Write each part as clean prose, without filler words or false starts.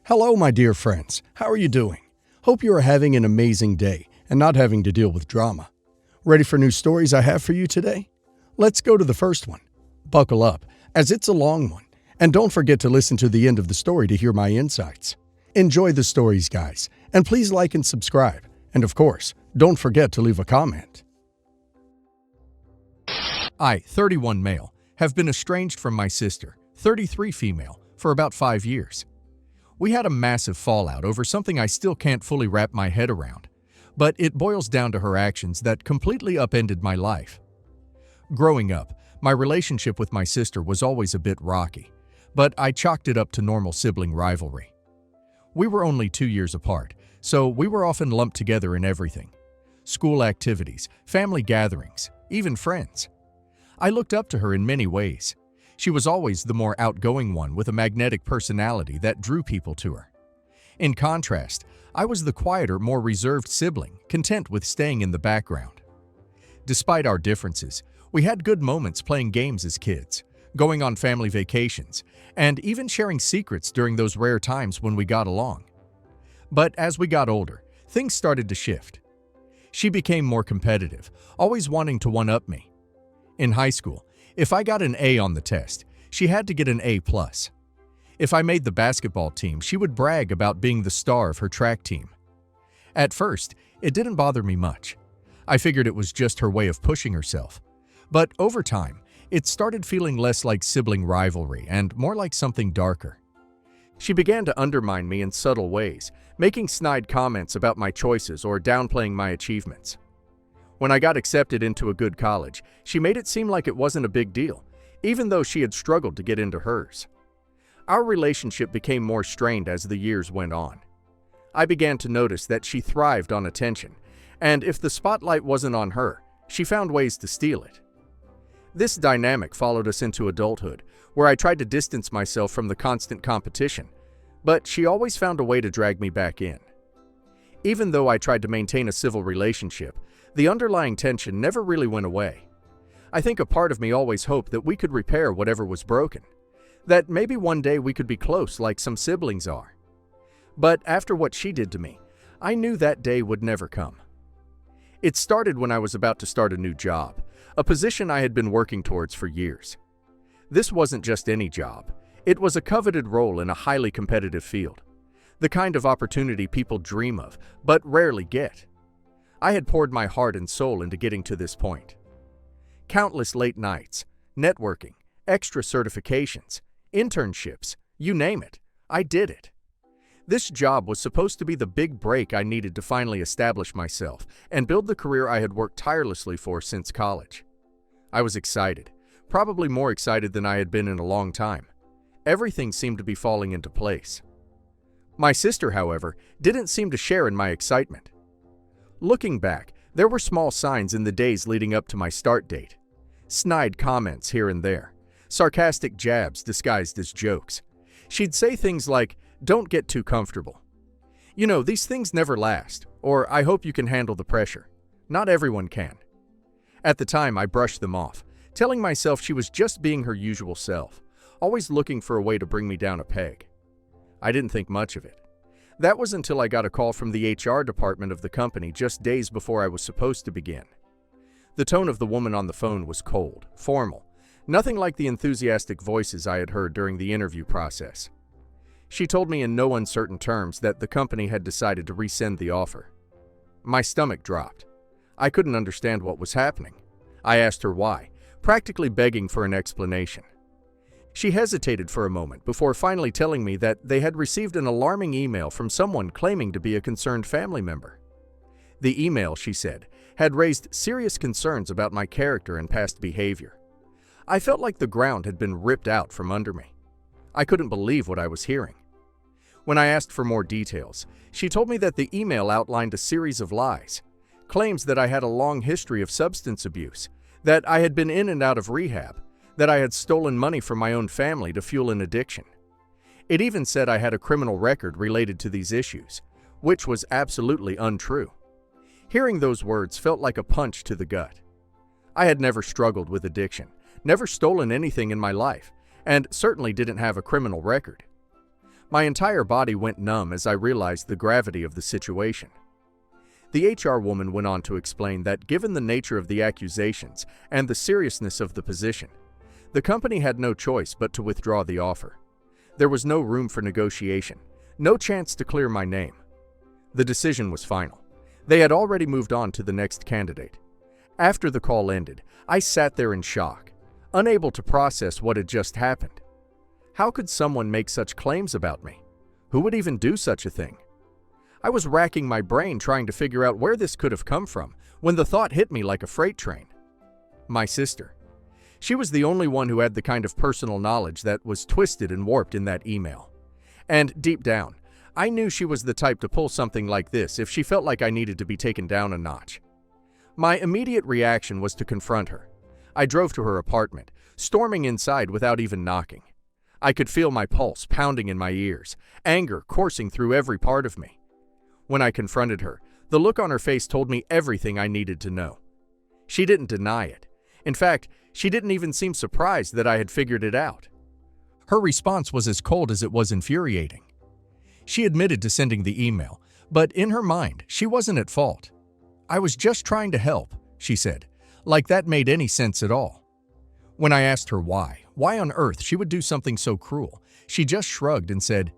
Hello, my dear friends. How are you doing? Hope you are having an amazing day and not having to deal with drama. Ready for new stories I have for you today? Let's go to the first one. Buckle up, as it's a long one, and don't forget to listen to the end of the story to hear my insights. Enjoy the stories, guys, and please like and subscribe. And of course, don't forget to leave a comment. I, 31 male, have been estranged from my sister, 33 female, for about 5 years. We had a massive fallout over something I still can't fully wrap my head around, but it boils down to her actions that completely upended my life. Growing up, my relationship with my sister was always a bit rocky, but I chalked it up to normal sibling rivalry. We were only 2 years apart, so we were often lumped together in everything. School activities, family gatherings, even friends. I looked up to her in many ways. She was always the more outgoing one with a magnetic personality that drew people to her. In contrast, I was the quieter, more reserved sibling, content with staying in the background. Despite our differences, we had good moments playing games as kids, going on family vacations, and even sharing secrets during those rare times when we got along. But as we got older, things started to shift. She became more competitive, always wanting to one-up me. In high school, if I got an A on the test, she had to get an A+. If I made the basketball team, she would brag about being the star of her track team. At first, it didn't bother me much. I figured it was just her way of pushing herself. But over time, it started feeling less like sibling rivalry and more like something darker. She began to undermine me in subtle ways, making snide comments about my choices or downplaying my achievements. When I got accepted into a good college, she made it seem like it wasn't a big deal, even though she had struggled to get into hers. Our relationship became more strained as the years went on. I began to notice that she thrived on attention, and if the spotlight wasn't on her, she found ways to steal it. This dynamic followed us into adulthood, where I tried to distance myself from the constant competition, but she always found a way to drag me back in. Even though I tried to maintain a civil relationship, the underlying tension never really went away. I think a part of me always hoped that we could repair whatever was broken, that maybe one day we could be close like some siblings are. But after what she did to me, I knew that day would never come. It started when I was about to start a new job, a position I had been working towards for years. This wasn't just any job. It was a coveted role in a highly competitive field, the kind of opportunity people dream of, but rarely get. I had poured my heart and soul into getting to this point. Countless late nights, networking, extra certifications, internships, you name it, I did it. This job was supposed to be the big break I needed to finally establish myself and build the career I had worked tirelessly for since college. I was excited, probably more excited than I had been in a long time. Everything seemed to be falling into place. My sister, however, didn't seem to share in my excitement. Looking back, there were small signs in the days leading up to my start date. Snide comments here and there, sarcastic jabs disguised as jokes. She'd say things like, "Don't get too comfortable. You know, these things never last," or "I hope you can handle the pressure. Not everyone can." At the time, I brushed them off, telling myself she was just being her usual self, always looking for a way to bring me down a peg. I didn't think much of it. That was until I got a call from the HR department of the company just days before I was supposed to begin. The tone of the woman on the phone was cold, formal, nothing like the enthusiastic voices I had heard during the interview process. She told me in no uncertain terms that the company had decided to rescind the offer. My stomach dropped. I couldn't understand what was happening. I asked her why, practically begging for an explanation. She hesitated for a moment before finally telling me that they had received an alarming email from someone claiming to be a concerned family member. The email, she said, had raised serious concerns about my character and past behavior. I felt like the ground had been ripped out from under me. I couldn't believe what I was hearing. When I asked for more details, she told me that the email outlined a series of lies, claims that I had a long history of substance abuse, that I had been in and out of rehab, that I had stolen money from my own family to fuel an addiction. It even said I had a criminal record related to these issues, which was absolutely untrue. Hearing those words felt like a punch to the gut. I had never struggled with addiction, never stolen anything in my life, and certainly didn't have a criminal record. My entire body went numb as I realized the gravity of the situation. The HR woman went on to explain that given the nature of the accusations and the seriousness of the position, the company had no choice but to withdraw the offer. There was no room for negotiation, no chance to clear my name. The decision was final. They had already moved on to the next candidate. After the call ended, I sat there in shock, unable to process what had just happened. How could someone make such claims about me? Who would even do such a thing? I was racking my brain trying to figure out where this could have come from when the thought hit me like a freight train. My sister. She was the only one who had the kind of personal knowledge that was twisted and warped in that email. And deep down, I knew she was the type to pull something like this if she felt like I needed to be taken down a notch. My immediate reaction was to confront her. I drove to her apartment, storming inside without even knocking. I could feel my pulse pounding in my ears, anger coursing through every part of me. When I confronted her, the look on her face told me everything I needed to know. She didn't deny it. In fact, she didn't even seem surprised that I had figured it out. Her response was as cold as it was infuriating. She admitted to sending the email, but in her mind, she wasn't at fault. "I was just trying to help," she said, like that made any sense at all. When I asked her why on earth she would do something so cruel, she just shrugged and said,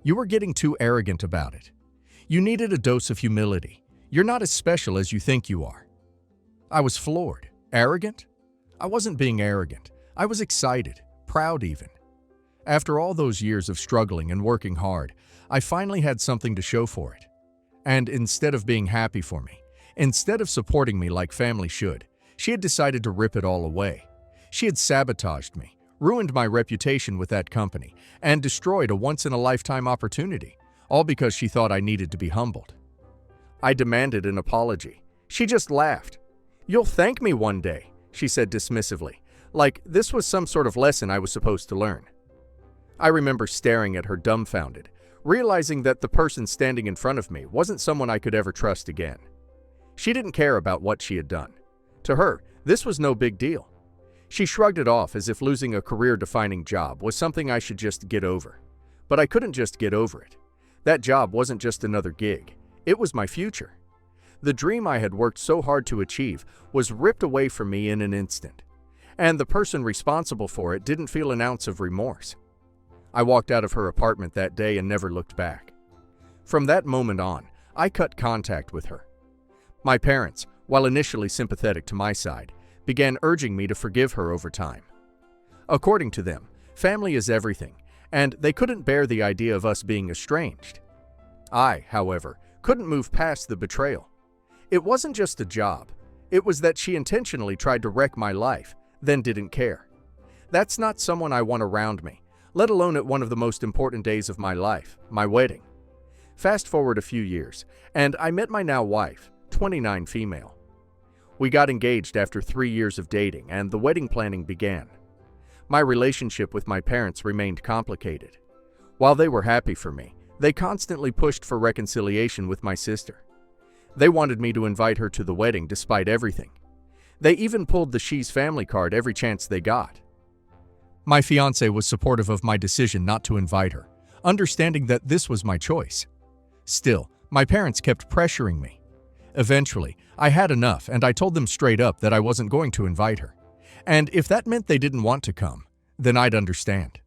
"You were getting too arrogant about it. You needed a dose of humility. You're not as special as you think you are." I was floored. Arrogant? I wasn't being arrogant. I was excited, proud even. After all those years of struggling and working hard, I finally had something to show for it. And instead of being happy for me, instead of supporting me like family should, she had decided to rip it all away. She had sabotaged me, ruined my reputation with that company, and destroyed a once-in-a-lifetime opportunity, all because she thought I needed to be humbled. I demanded an apology. She just laughed. "You'll thank me one day," she said dismissively, like this was some sort of lesson I was supposed to learn. I remember staring at her dumbfounded, realizing that the person standing in front of me wasn't someone I could ever trust again. She didn't care about what she had done. To her, this was no big deal. She shrugged it off as if losing a career-defining job was something I should just get over. But I couldn't just get over it. That job wasn't just another gig. It was my future. The dream I had worked so hard to achieve was ripped away from me in an instant. And the person responsible for it didn't feel an ounce of remorse. I walked out of her apartment that day and never looked back. From that moment on, I cut contact with her. My parents, while initially sympathetic to my side, began urging me to forgive her over time. According to them, family is everything, and they couldn't bear the idea of us being estranged. I, however, couldn't move past the betrayal. It wasn't just a job. It was that she intentionally tried to wreck my life, then didn't care. That's not someone I want around me, let alone at one of the most important days of my life, my wedding. Fast forward a few years, and I met my now wife, 29 female. We got engaged after 3 years of dating, and the wedding planning began. My relationship with my parents remained complicated. While they were happy for me, they constantly pushed for reconciliation with my sister. They wanted me to invite her to the wedding despite everything. They even pulled the She's family card every chance they got. My fiancé was supportive of my decision not to invite her, understanding that this was my choice. Still, my parents kept pressuring me. Eventually, I had enough and I told them straight up that I wasn't going to invite her. And if that meant they didn't want to come, then I'd understand.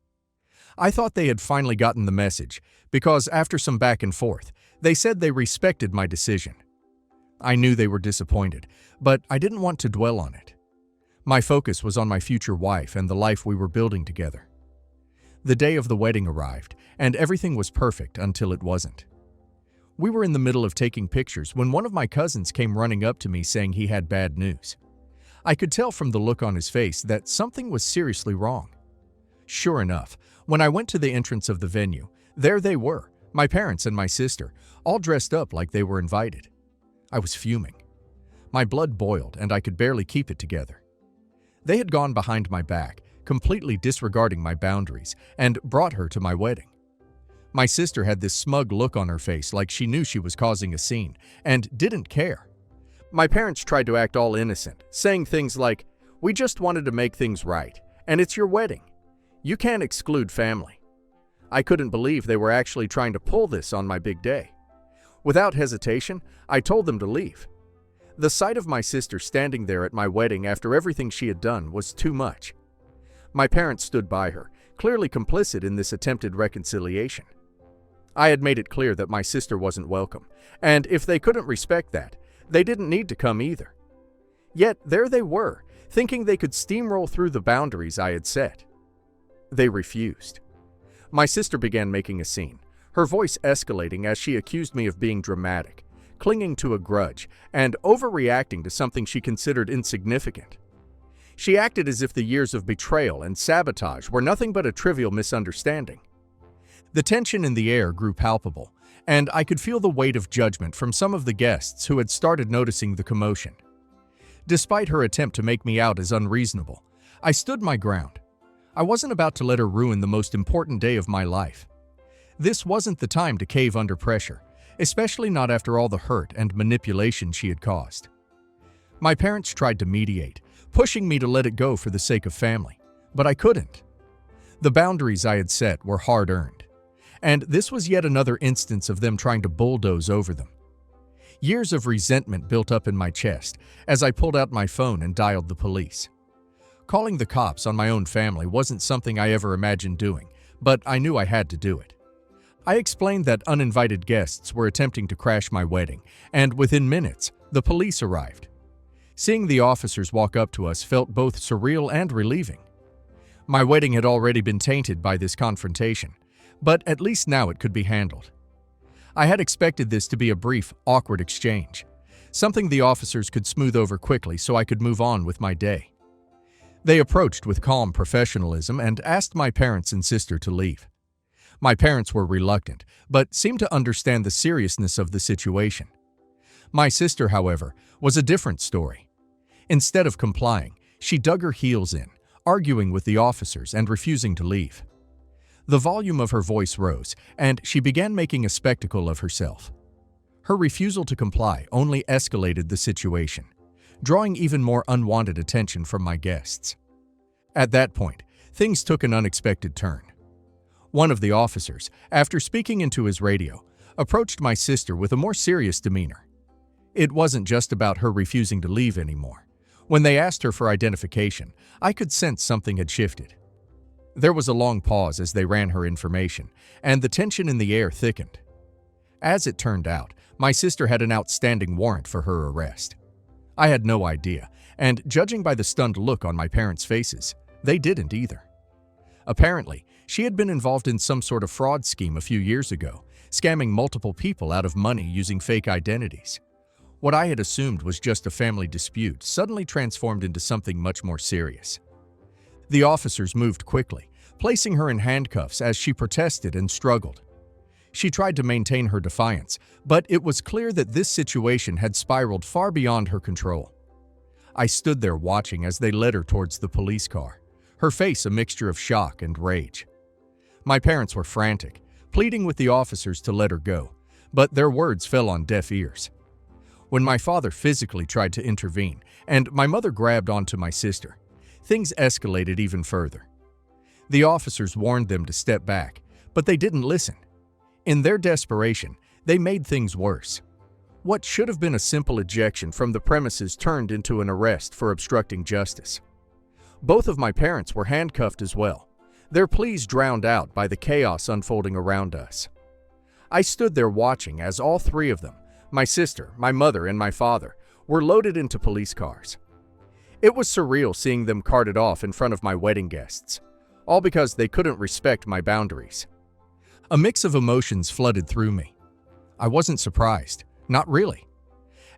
I thought they had finally gotten the message because after some back and forth, they said they respected my decision. I knew they were disappointed, but I didn't want to dwell on it. My focus was on my future wife and the life we were building together. The day of the wedding arrived, and everything was perfect until it wasn't. We were in the middle of taking pictures when one of my cousins came running up to me saying he had bad news. I could tell from the look on his face that something was seriously wrong. Sure enough, when I went to the entrance of the venue, there they were, my parents and my sister, all dressed up like they were invited. I was fuming. My blood boiled and I could barely keep it together. They had gone behind my back, completely disregarding my boundaries, and brought her to my wedding. My sister had this smug look on her face like she knew she was causing a scene, and didn't care. My parents tried to act all innocent, saying things like, "We just wanted to make things right, and it's your wedding. You can't exclude family." I couldn't believe they were actually trying to pull this on my big day. Without hesitation, I told them to leave. The sight of my sister standing there at my wedding after everything she had done was too much. My parents stood by her, clearly complicit in this attempted reconciliation. I had made it clear that my sister wasn't welcome, and if they couldn't respect that, they didn't need to come either. Yet there they were, thinking they could steamroll through the boundaries I had set. They refused. My sister began making a scene, her voice escalating as she accused me of being dramatic, clinging to a grudge, and overreacting to something she considered insignificant. She acted as if the years of betrayal and sabotage were nothing but a trivial misunderstanding. The tension in the air grew palpable, and I could feel the weight of judgment from some of the guests who had started noticing the commotion. Despite her attempt to make me out as unreasonable, I stood my ground. I wasn't about to let her ruin the most important day of my life. This wasn't the time to cave under pressure, especially not after all the hurt and manipulation she had caused. My parents tried to mediate, pushing me to let it go for the sake of family, but I couldn't. The boundaries I had set were hard-earned, and this was yet another instance of them trying to bulldoze over them. Years of resentment built up in my chest as I pulled out my phone and dialed the police. Calling the cops on my own family wasn't something I ever imagined doing, but I knew I had to do it. I explained that uninvited guests were attempting to crash my wedding, and within minutes, the police arrived. Seeing the officers walk up to us felt both surreal and relieving. My wedding had already been tainted by this confrontation, but at least now it could be handled. I had expected this to be a brief, awkward exchange, something the officers could smooth over quickly so I could move on with my day. They approached with calm professionalism and asked my parents and sister to leave. My parents were reluctant, but seemed to understand the seriousness of the situation. My sister, however, was a different story. Instead of complying, she dug her heels in, arguing with the officers and refusing to leave. The volume of her voice rose, and she began making a spectacle of herself. Her refusal to comply only escalated the situation, drawing even more unwanted attention from my guests. At that point, things took an unexpected turn. One of the officers, after speaking into his radio, approached my sister with a more serious demeanor. It wasn't just about her refusing to leave anymore. When they asked her for identification, I could sense something had shifted. There was a long pause as they ran her information, and the tension in the air thickened. As it turned out, my sister had an outstanding warrant for her arrest. I had no idea, and judging by the stunned look on my parents' faces, they didn't either. Apparently, she had been involved in some sort of fraud scheme a few years ago, scamming multiple people out of money using fake identities. What I had assumed was just a family dispute suddenly transformed into something much more serious. The officers moved quickly, placing her in handcuffs as she protested and struggled. She tried to maintain her defiance, but it was clear that this situation had spiraled far beyond her control. I stood there watching as they led her towards the police car, her face a mixture of shock and rage. My parents were frantic, pleading with the officers to let her go, but their words fell on deaf ears. When my father physically tried to intervene and my mother grabbed onto my sister, things escalated even further. The officers warned them to step back, but they didn't listen. In their desperation, they made things worse. What should have been a simple ejection from the premises turned into an arrest for obstructing justice. Both of my parents were handcuffed as well, their pleas drowned out by the chaos unfolding around us. I stood there watching as all three of them, my sister, my mother, and my father, were loaded into police cars. It was surreal seeing them carted off in front of my wedding guests, all because they couldn't respect my boundaries. A mix of emotions flooded through me. I wasn't surprised, not really.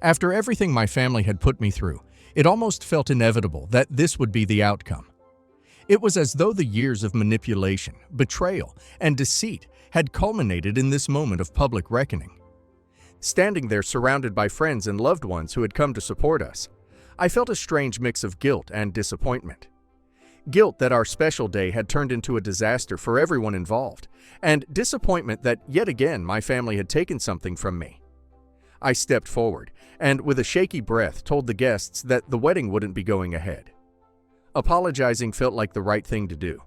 After everything my family had put me through, it almost felt inevitable that this would be the outcome. It was as though the years of manipulation, betrayal, and deceit had culminated in this moment of public reckoning. Standing there surrounded by friends and loved ones who had come to support us, I felt a strange mix of guilt and disappointment. Guilt that our special day had turned into a disaster for everyone involved, and disappointment that yet again my family had taken something from me. I stepped forward and with a shaky breath told the guests that the wedding wouldn't be going ahead. Apologizing felt like the right thing to do.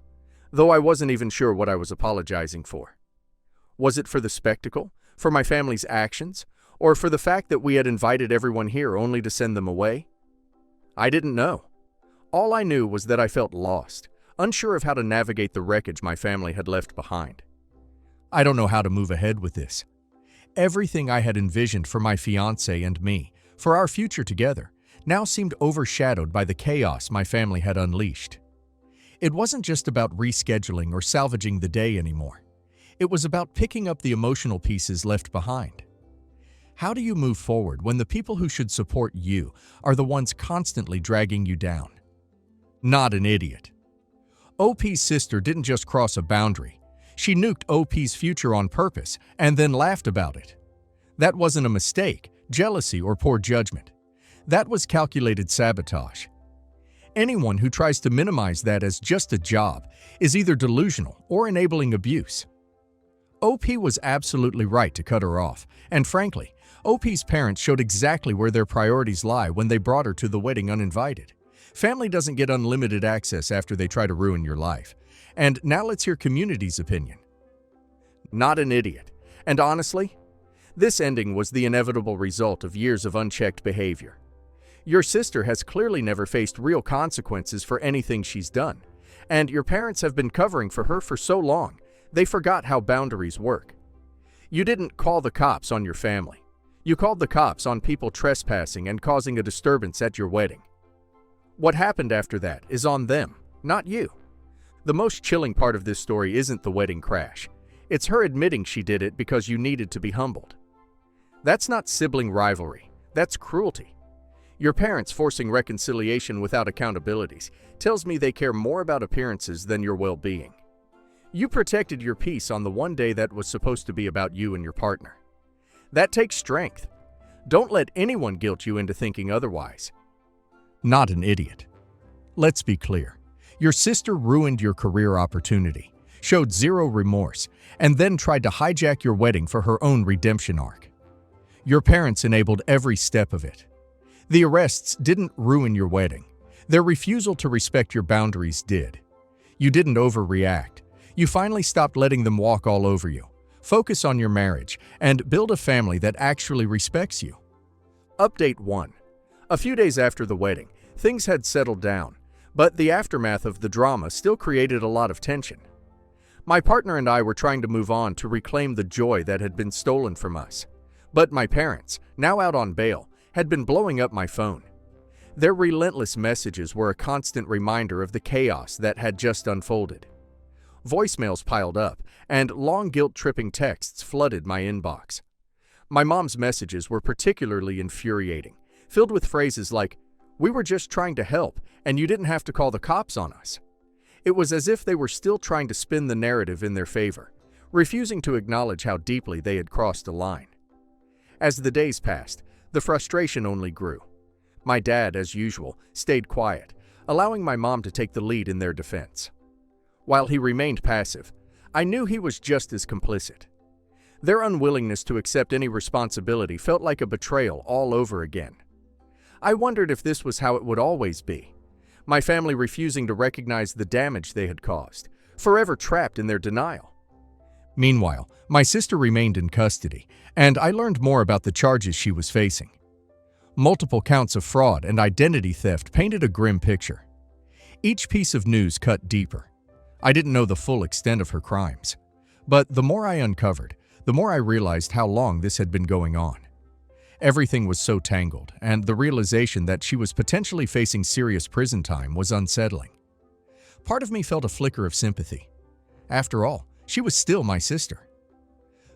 though I wasn't even sure what I was apologizing for. Was it for the spectacle, for my family's actions, or for the fact that we had invited everyone here only to send them away? I didn't know. All I knew was that I felt lost, unsure of how to navigate the wreckage my family had left behind. I don't know how to move ahead with this. Everything I had envisioned for my fiancé and me, for our future together, now seemed overshadowed by the chaos my family had unleashed. It wasn't just about rescheduling or salvaging the day anymore. It was about picking up the emotional pieces left behind. How do you move forward when the people who should support you are the ones constantly dragging you down? Not an idiot. OP's sister didn't just cross a boundary. She nuked OP's future on purpose and then laughed about it. That wasn't a mistake, jealousy, or poor judgment. That was calculated sabotage. Anyone who tries to minimize that as just a job is either delusional or enabling abuse. OP was absolutely right to cut her off, and frankly, OP's parents showed exactly where their priorities lie when they brought her to the wedding uninvited. Family doesn't get unlimited access after they try to ruin your life. And now let's hear community's opinion. Not an idiot. And honestly, this ending was the inevitable result of years of unchecked behavior. Your sister has clearly never faced real consequences for anything she's done, and your parents have been covering for her for so long, they forgot how boundaries work. You didn't call the cops on your family. You called the cops on people trespassing and causing a disturbance at your wedding. What happened after that is on them, not you. The most chilling part of this story isn't the wedding crash. It's her admitting she did it because you needed to be humbled. That's not sibling rivalry. That's cruelty. Your parents forcing reconciliation without accountabilities tells me they care more about appearances than your well-being. You protected your peace on the one day that was supposed to be about you and your partner. That takes strength. Don't let anyone guilt you into thinking otherwise. Not an idiot. Let's be clear. Your sister ruined your career opportunity, showed zero remorse, and then tried to hijack your wedding for her own redemption arc. Your parents enabled every step of it. The arrests didn't ruin your wedding. Their refusal to respect your boundaries did. You didn't overreact. You finally stopped letting them walk all over you. Focus on your marriage and build a family that actually respects you. Update 1. A few days after the wedding, things had settled down, but the aftermath of the drama still created a lot of tension. My partner and I were trying to move on to reclaim the joy that had been stolen from us. But my parents, now out on bail, had been blowing up my phone. Their relentless messages were a constant reminder of the chaos that had just unfolded. Voicemails piled up, and long guilt-tripping texts flooded my inbox. My mom's messages were particularly infuriating, filled with phrases like, "We were just trying to help, and you didn't have to call the cops on us." It was as if they were still trying to spin the narrative in their favor, refusing to acknowledge how deeply they had crossed a line. As the days passed, the frustration only grew. My dad, as usual, stayed quiet, allowing my mom to take the lead in their defense. While he remained passive, I knew he was just as complicit. Their unwillingness to accept any responsibility felt like a betrayal all over again. I wondered if this was how it would always be. My family refusing to recognize the damage they had caused, forever trapped in their denial. Meanwhile, my sister remained in custody, and I learned more about the charges she was facing. Multiple counts of fraud and identity theft painted a grim picture. Each piece of news cut deeper. I didn't know the full extent of her crimes. But the more I uncovered, the more I realized how long this had been going on. Everything was so tangled, and the realization that she was potentially facing serious prison time was unsettling. Part of me felt a flicker of sympathy. After all, she was still my sister.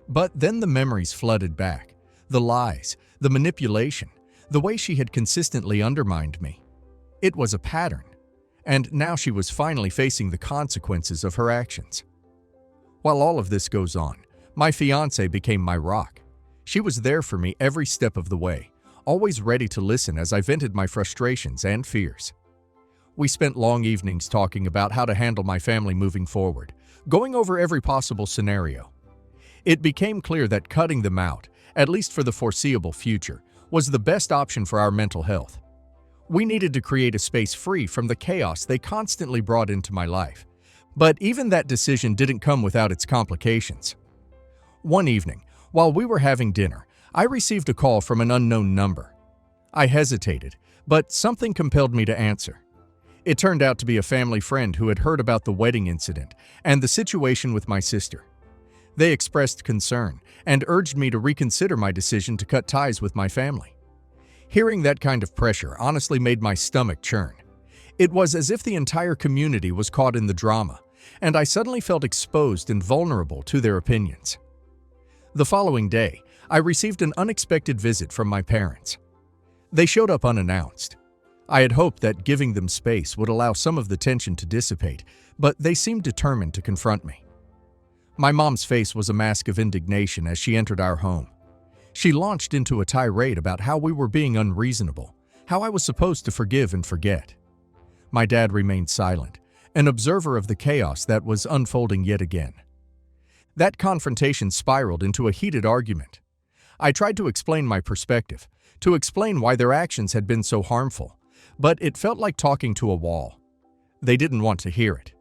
But then the memories flooded back. The lies, the manipulation, the way she had consistently undermined me. It was a pattern, and now she was finally facing the consequences of her actions. While all of this goes on, my fiancé became my rock. She was there for me every step of the way, always ready to listen as I vented my frustrations and fears. We spent long evenings talking about how to handle my family moving forward, going over every possible scenario. It became clear that cutting them out, at least for the foreseeable future, was the best option for our mental health. We needed to create a space free from the chaos they constantly brought into my life. But even that decision didn't come without its complications. One evening, while we were having dinner, I received a call from an unknown number. I hesitated, but something compelled me to answer. It turned out to be a family friend who had heard about the wedding incident and the situation with my sister. They expressed concern and urged me to reconsider my decision to cut ties with my family. Hearing that kind of pressure honestly made my stomach churn. It was as if the entire community was caught in the drama, and I suddenly felt exposed and vulnerable to their opinions. The following day, I received an unexpected visit from my parents. They showed up unannounced. I had hoped that giving them space would allow some of the tension to dissipate, but they seemed determined to confront me. My mom's face was a mask of indignation as she entered our home. She launched into a tirade about how we were being unreasonable, how I was supposed to forgive and forget. My dad remained silent, an observer of the chaos that was unfolding yet again. That confrontation spiraled into a heated argument. I tried to explain my perspective, to explain why their actions had been so harmful, but it felt like talking to a wall. They didn't want to hear it.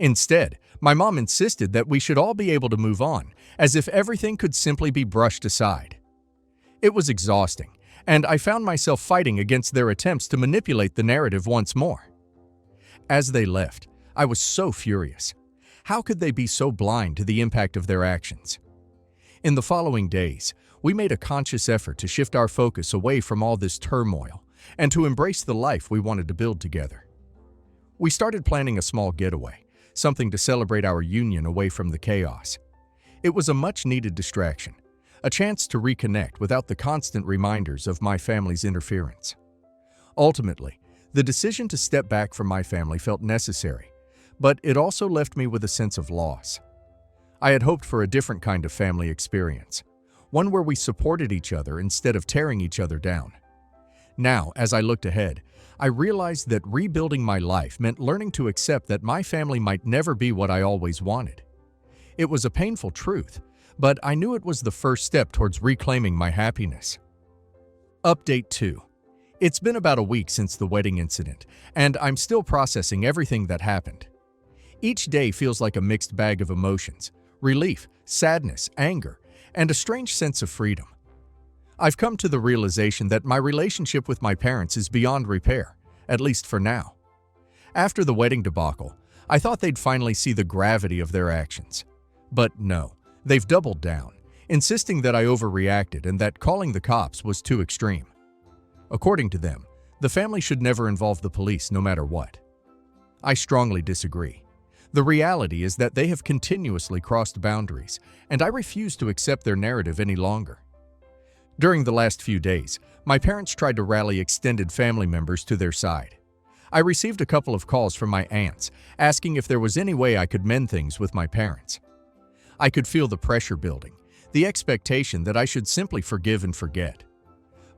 Instead, my mom insisted that we should all be able to move on, as if everything could simply be brushed aside. It was exhausting, and I found myself fighting against their attempts to manipulate the narrative once more. As they left, I was so furious. How could they be so blind to the impact of their actions? In the following days, we made a conscious effort to shift our focus away from all this turmoil and to embrace the life we wanted to build together. We started planning a small getaway, something to celebrate our union away from the chaos. It was a much-needed distraction, a chance to reconnect without the constant reminders of my family's interference. Ultimately, the decision to step back from my family felt necessary, but it also left me with a sense of loss. I had hoped for a different kind of family experience, one where we supported each other instead of tearing each other down. Now, as I looked ahead, I realized that rebuilding my life meant learning to accept that my family might never be what I always wanted. It was a painful truth, but I knew it was the first step towards reclaiming my happiness. Update 2. It's been about a week since the wedding incident, and I'm still processing everything that happened. Each day feels like a mixed bag of emotions: relief, sadness, anger, and a strange sense of freedom. I've come to the realization that my relationship with my parents is beyond repair, at least for now. After the wedding debacle, I thought they'd finally see the gravity of their actions. But no, they've doubled down, insisting that I overreacted and that calling the cops was too extreme. According to them, the family should never involve the police no matter what. I strongly disagree. The reality is that they have continuously crossed boundaries, and I refuse to accept their narrative any longer. During the last few days, my parents tried to rally extended family members to their side. I received a couple of calls from my aunts, asking if there was any way I could mend things with my parents. I could feel the pressure building, the expectation that I should simply forgive and forget.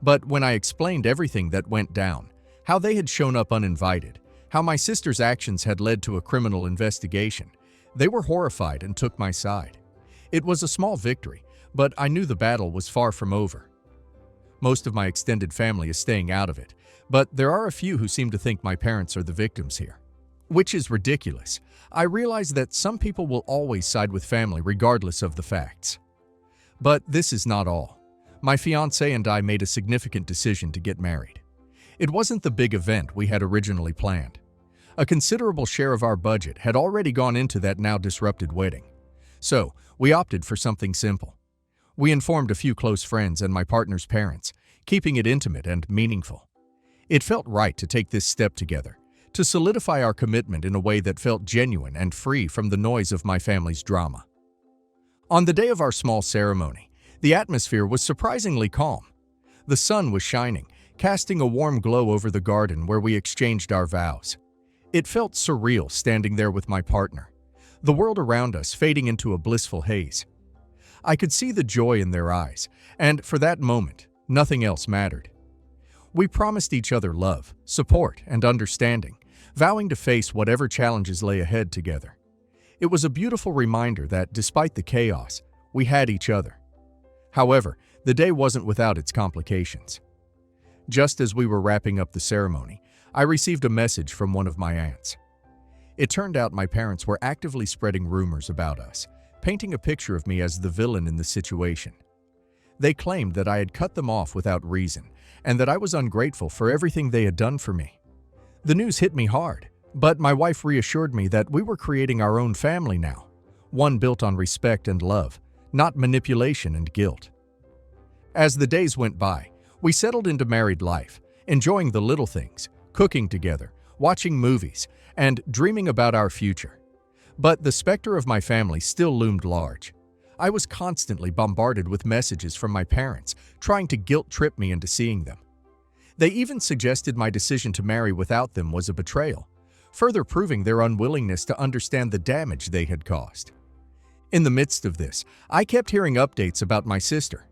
But when I explained everything that went down, how they had shown up uninvited, how my sister's actions had led to a criminal investigation, they were horrified and took my side. It was a small victory, but I knew the battle was far from over. Most of my extended family is staying out of it, but there are a few who seem to think my parents are the victims here. Which is ridiculous. I realize that some people will always side with family regardless of the facts. But this is not all. My fiancé and I made a significant decision to get married. It wasn't the big event we had originally planned. A considerable share of our budget had already gone into that now disrupted wedding. So, we opted for something simple. We informed a few close friends and my partner's parents, keeping it intimate and meaningful. It felt right to take this step together, to solidify our commitment in a way that felt genuine and free from the noise of my family's drama. On the day of our small ceremony, the atmosphere was surprisingly calm. The sun was shining, casting a warm glow over the garden where we exchanged our vows. It felt surreal standing there with my partner, the world around us fading into a blissful haze. I could see the joy in their eyes, and for that moment, nothing else mattered. We promised each other love, support, and understanding, vowing to face whatever challenges lay ahead together. It was a beautiful reminder that, despite the chaos, we had each other. However, the day wasn't without its complications. Just as we were wrapping up the ceremony, I received a message from one of my aunts. It turned out my parents were actively spreading rumors about us, painting a picture of me as the villain in the situation. They claimed that I had cut them off without reason, and that I was ungrateful for everything they had done for me. The news hit me hard, but my wife reassured me that we were creating our own family now, one built on respect and love, not manipulation and guilt. As the days went by, we settled into married life, enjoying the little things, cooking together, watching movies, and dreaming about our future. But the specter of my family still loomed large. I was constantly bombarded with messages from my parents, trying to guilt-trip me into seeing them. They even suggested my decision to marry without them was a betrayal, further proving their unwillingness to understand the damage they had caused. In the midst of this, I kept hearing updates about my sister.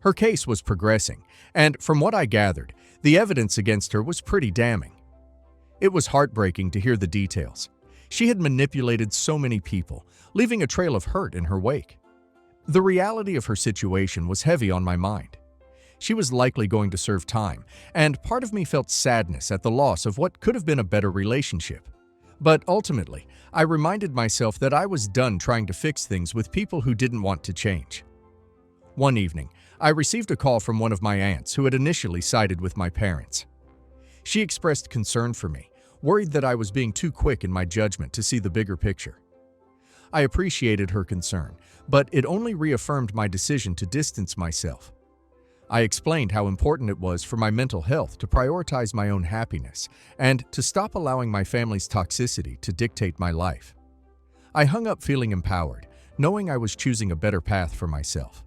Her case was progressing, and from what I gathered, the evidence against her was pretty damning. It was heartbreaking to hear the details. She had manipulated so many people, leaving a trail of hurt in her wake. The reality of her situation was heavy on my mind. She was likely going to serve time, and part of me felt sadness at the loss of what could have been a better relationship. But ultimately, I reminded myself that I was done trying to fix things with people who didn't want to change. One evening, I received a call from one of my aunts who had initially sided with my parents. She expressed concern for me, worried that I was being too quick in my judgment to see the bigger picture. I appreciated her concern, but it only reaffirmed my decision to distance myself. I explained how important it was for my mental health to prioritize my own happiness and to stop allowing my family's toxicity to dictate my life. I hung up feeling empowered, knowing I was choosing a better path for myself.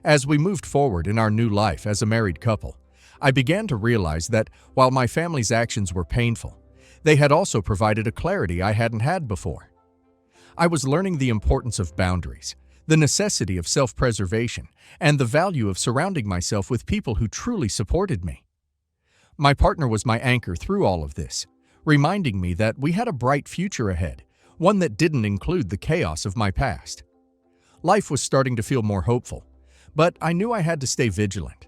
As we moved forward in our new life as a married couple, I began to realize that while my family's actions were painful, they had also provided a clarity I hadn't had before. I was learning the importance of boundaries, the necessity of self-preservation, and the value of surrounding myself with people who truly supported me. My partner was my anchor through all of this, reminding me that we had a bright future ahead, one that didn't include the chaos of my past. Life was starting to feel more hopeful, but I knew I had to stay vigilant.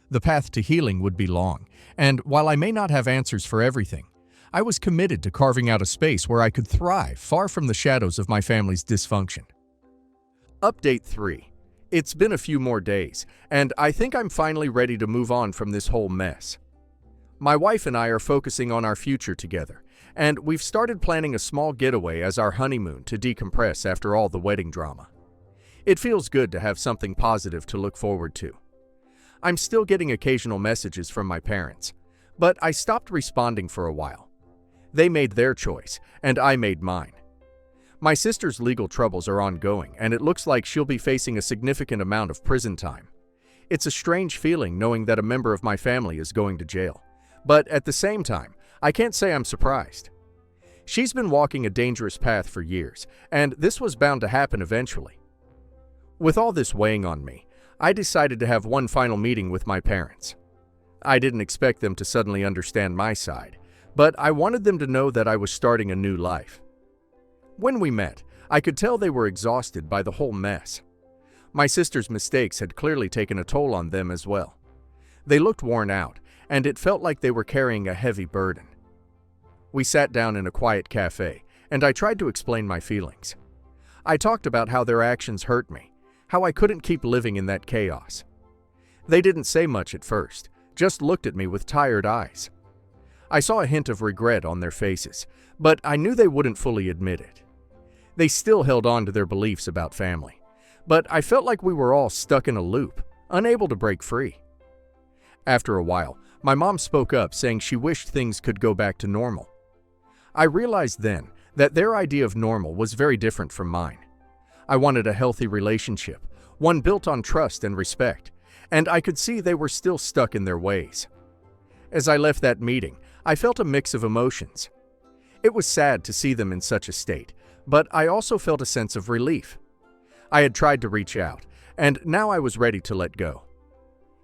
The path to healing would be long, and while I may not have answers for everything, I was committed to carving out a space where I could thrive far from the shadows of my family's dysfunction. Update 3. It's been a few more days, and I think I'm finally ready to move on from this whole mess. My wife and I are focusing on our future together, and we've started planning a small getaway as our honeymoon to decompress after all the wedding drama. It feels good to have something positive to look forward to. I'm still getting occasional messages from my parents, but I stopped responding for a while. They made their choice, and I made mine. My sister's legal troubles are ongoing, and it looks like she'll be facing a significant amount of prison time. It's a strange feeling knowing that a member of my family is going to jail, but at the same time, I can't say I'm surprised. She's been walking a dangerous path for years, and this was bound to happen eventually. With all this weighing on me, I decided to have one final meeting with my parents. I didn't expect them to suddenly understand my side, but I wanted them to know that I was starting a new life. When we met, I could tell they were exhausted by the whole mess. My sister's mistakes had clearly taken a toll on them as well. They looked worn out, and it felt like they were carrying a heavy burden. We sat down in a quiet cafe, and I tried to explain my feelings. I talked about how their actions hurt me, how I couldn't keep living in that chaos. They didn't say much at first, just looked at me with tired eyes. I saw a hint of regret on their faces, but I knew they wouldn't fully admit it. They still held on to their beliefs about family, but I felt like we were all stuck in a loop, unable to break free. After a while, my mom spoke up saying she wished things could go back to normal. I realized then that their idea of normal was very different from mine. I wanted a healthy relationship, one built on trust and respect, and I could see they were still stuck in their ways. As I left that meeting, I felt a mix of emotions. It was sad to see them in such a state, but I also felt a sense of relief. I had tried to reach out, and now I was ready to let go.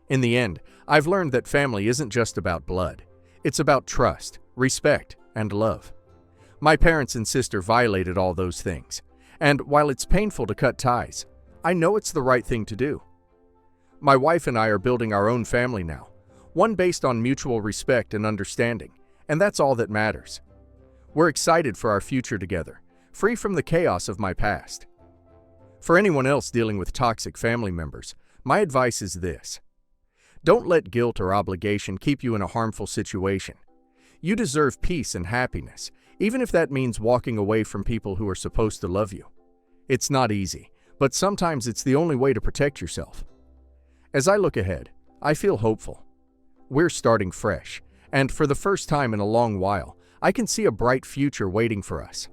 In the end, I've learned that family isn't just about blood. It's about trust, respect, and love. My parents and sister violated all those things, and while it's painful to cut ties, I know it's the right thing to do. My wife and I are building our own family now, one based on mutual respect and understanding, and that's all that matters. We're excited for our future together, free from the chaos of my past. For anyone else dealing with toxic family members, my advice is this. Don't let guilt or obligation keep you in a harmful situation. You deserve peace and happiness, even if that means walking away from people who are supposed to love you. It's not easy, but sometimes it's the only way to protect yourself. As I look ahead, I feel hopeful. We're starting fresh, and for the first time in a long while, I can see a bright future waiting for us.